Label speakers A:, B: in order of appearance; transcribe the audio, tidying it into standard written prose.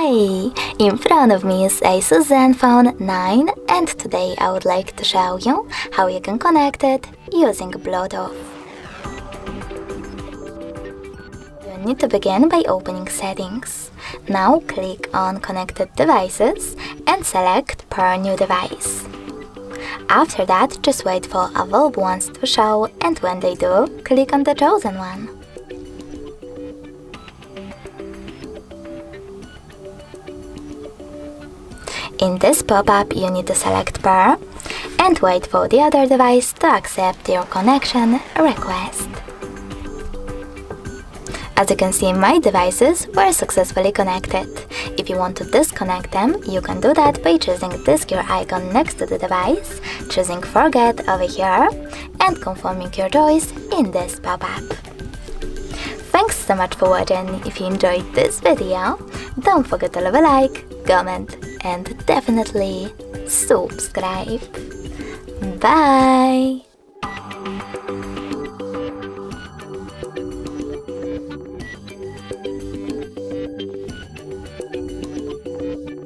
A: Hey! In front of me is ASUS Zenfone 9 and today I would like to show you how you can connect it using Bluetooth. You need to begin by opening Settings. Now click on Connected Devices and select Pair New Device. After that, just wait for available ones to show, and when they do, click on the chosen one. In this pop-up, you need to select Pair and wait for the other device to accept your connection request. As you can see, my devices were successfully connected. If you want to disconnect them, you can do that by choosing this gear icon next to the device, choosing Forget over here, and confirming your choice in this pop-up. Thanks so much for watching. If you enjoyed this video, don't forget to leave a like, comment, and definitely subscribe. Bye!